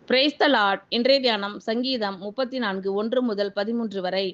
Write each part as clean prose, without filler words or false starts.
Praise the Lord. இன்றைய தியானம் சங்கீதம் 34 1 முதல் 13 வரை.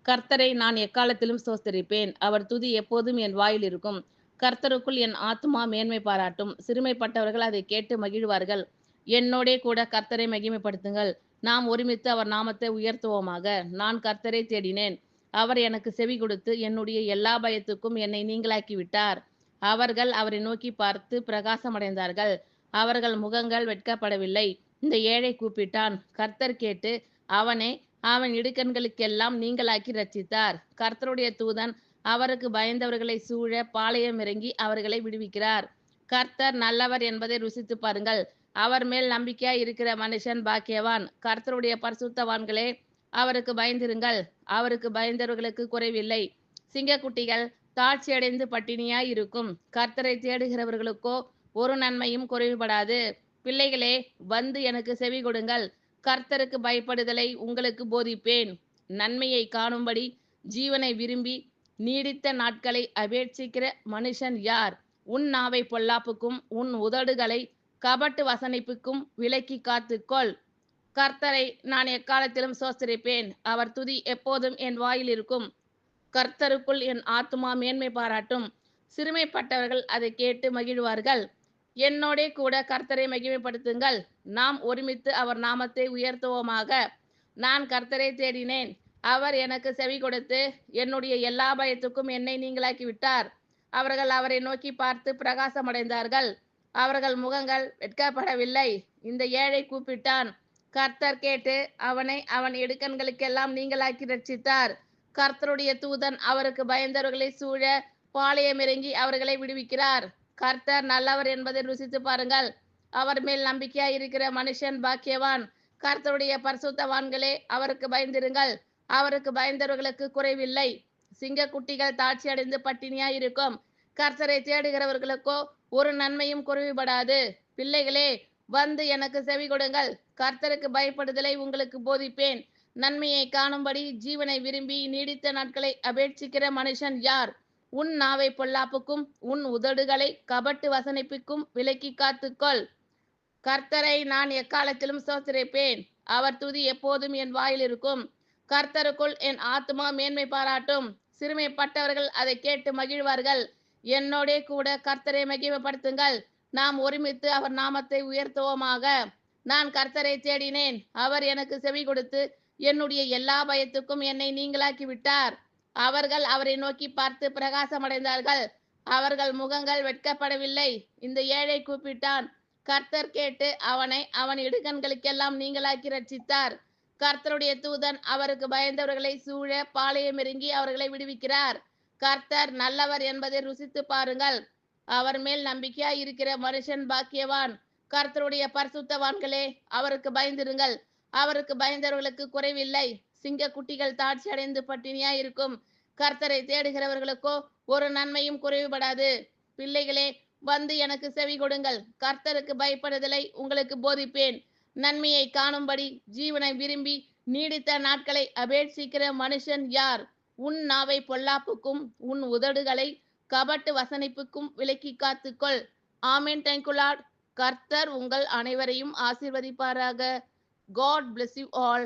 கர்த்தரை நான் எக்காலத்திலும் ஸ்தோத்தரிப்பேன். அவர் துதி எப்போதும் என் வாயில் இருக்கும். கர்த்தருக்குள் என் ஆத்துமா மேன்மை பாராட்டும். சிறுமைப்பட்டவர்கள் அதை கேட்டு மகிழ்வார்கள். என்னோடே கூட கர்த்தரை மகிமைப்படுத்துங்கள். நாம் ஒருமித்து அவர் நாமத்தை உயர்த்துவோமாக. நான் கர்த்தரை தேடினேன். அவர் எனக்கு செவி கொடுத்து என்னுடைய எல்லா பயத்துக்கும் என்னை நீங்களாக்கி விட்டார். அவர்கள் அவரை நோக்கி பார்த்து பிரகாசமடைந்தார்கள். அவர்கள் முகங்கள் வெட்கப்படவில்லை. இந்த ஏழை கூப்பிட்டான். கர்த்தர் கேட்டு அவனை அவன் இடுக்கண்களுக்கெல்லாம் நீங்களாக்கி ரட்சித்தார். கர்த்தருடைய தூதன் அவருக்கு பயந்தவர்களை சூழ பாளையம் இறங்கி அவர்களை விடுவிக்கிறார். கர்த்தர் நல்லவர் என்பதை ருசித்து பாருங்கள். அவர் மேல் நம்பிக்கையாய் இருக்கிற மனுஷன் பாக்கியவான். கர்த்தருடைய பரிசுத்தவான்களே, அவருக்கு பயந்திருங்கள். அவருக்கு பயந்தவர்களுக்கு குறைவில்லை. சிங்கக்குட்டிகள் தாழ்ச்சியடைந்து பட்டினியாய் இருக்கும். கர்த்தரை தேடுகிறவர்களுக்கோ ஒரு நன்மையும் குறைவுபடாது. பிள்ளைகளே, வந்து எனக்கு செவி கொடுங்கள். கர்த்தருக்கு பயப்படுதலை உங்களுக்கு போதிப்பேன். நன்மையை காணும்படி ஜீவனை விரும்பி நீடித்த நாட்களை அபேட்சிக்கிற மனுஷன் யார்? உன் நாவை பொல்லாப்புக்கும் உன் உதடுகளை கபட்டு வசனிப்புக்கும் விலக்கி காத்துக்கொள். கர்த்தரை நான் எக்காலத்திலும் சோஸ்தரிப்பேன். அவர் துதி எப்போதும் என் வாயில் இருக்கும். கர்த்தருக்குள் என் ஆத்துமா மேன்மை பாராட்டும். சிறுமைப்பட்டவர்கள் அதை கேட்டு மகிழ்வார்கள். என்னோடே கூட கர்த்தரை மகிமைப்படுத்துங்கள். நாம் ஒருமித்து அவர் நாமத்தை உயர்த்துவோமாக. நான் கர்த்தரை தேடினேன். அவர் எனக்கு செவி கொடுத்து என்னுடைய எல்லா பயத்துக்கும் என்னை நீங்களாக்கி விட்டார். அவர்கள் அவரை நோக்கி பார்த்து பிரகாசமடைந்தார்கள். அவர்கள் முகங்கள் வெட்கப்படவில்லை. இந்த ஏழை கூப்பிட்டான். கர்த்தர் கேட்டு அவனை அவன் இடுக்கண்களுக்கெல்லாம் நீங்களாக்கி ரட்சித்தார். கர்த்தருடைய தூதன் அவருக்கு பயந்தவர்களை சூழ பாளையம் இறங்கி அவர்களை விடுவிக்கிறார். கர்த்தர் நல்லவர் என்பதை ருசித்து பாருங்கள். அவர் மேல் நம்பிக்கையாய் இருக்கிற மனுஷன் பாக்கியவான். கர்த்தருடைய பரிசுத்தவான்களே, அவருக்கு பயந்திருங்கள். அவருக்கு பயந்தவர்களுக்கு குறைவில்லை. சிங்கக்குட்டிகள் தாழ்ச்சியடைந்து பட்டினியாய் இருக்கும். கர்த்தரை தேடுகிறவர்களுக்கோ ஒரு நன்மையும் குறைவுபடாது. பிள்ளைகளே, வந்து எனக்கு செவி கொடுங்கள். கர்த்தருக்கு பயப்படுதலை உங்களுக்கு போதிப்பேன். நன்மையை காணும்படி ஜீவனை விரும்பி நீடித்த நாட்களை அபேட்சிக்கிற மனுஷன் யார்? உன் நாவை பொல்லாப்புக்கும் உன் உதடுகளை கபட்டு வசனிப்புக்கும் விலக்கி காத்துக்கொள். கர்த்தரை நான் எக்காலத்திலும் ஸ்தோத்திரிப்பேன். அவர் துதி எப்போதும் என் வாயில் இருக்கும். கர்த்தருக்குள் என் ஆத்துமா மேன்மை பாராட்டும். சிறுமைப்பட்டவர்கள் அதை கேட்டு மகிழ்வார்கள். என்னோடே கூட கர்த்தரை மகிமைப்படுத்துங்கள். நாம் ஒருமித்து அவர் நாமத்தை உயர்த்துவோமாக. நான் கர்த்தரை தேடினேன். அவர் எனக்கு செவி கொடுத்து என்னுடைய எல்லா பயத்துக்கும் என்னை நீங்களாக்கி விட்டார். அவர்கள் அவரை நோக்கி பார்த்து பிரகாசமடைந்தார்கள். அவர்கள் முகங்கள் வெட்கப்படவில்லை. இந்த ஏழை கூப்பிட்டான். கர்த்தர் கேட்டு அவனை அவன் இடுக்கண்களுக்கெல்லாம் நீங்களாக்கி ரட்சித்தார். கர்த்தருடைய தூதன் அவருக்கு பயந்தவர்களை சூழ பாளையம் இறங்கி அவர்களை விடுவிக்கிறார். கர்த்தர் நல்லவர் என்பதை ருசித்து பாருங்கள். அவர் மேல் நம்பிக்கையாய் இருக்கிற மனுஷன் பாக்கியவான். கர்த்தருடைய பரிசுத்தவான்களே, அவருக்கு பயந்திருங்கள். அவருக்கு பயந்தவர்களுக்கு குறைவில்லை. சிங்க குட்டிகள் தாட்சி அடைந்து பட்டினியாய் இருக்கும். கர்த்தரை தேடுகிறவர்களுக்கோ ஒரு நன்மையும் குறைவுபடாது. பிள்ளைகளே, வந்து எனக்கு செவி கொடுங்கள். கர்த்தருக்கு பயப்படுதலை உங்களுக்கு போதிப்பேன். நன்மையை காணும்படி ஜீவனை விரும்பி நீடித்த நாட்களை அபேட்சிக்கிற மனுஷன் யார்? உன் நாவை பொல்லாப்புக்கும் உன் உதடுகளை கபட்டு வசனிப்புக்கும் விலக்கி காத்துக்கொள். ஆமென். Thank you Lord. கர்த்தர் உங்கள் அனைவரையும் ஆசீர்வதிப்பாராக. God bless you all.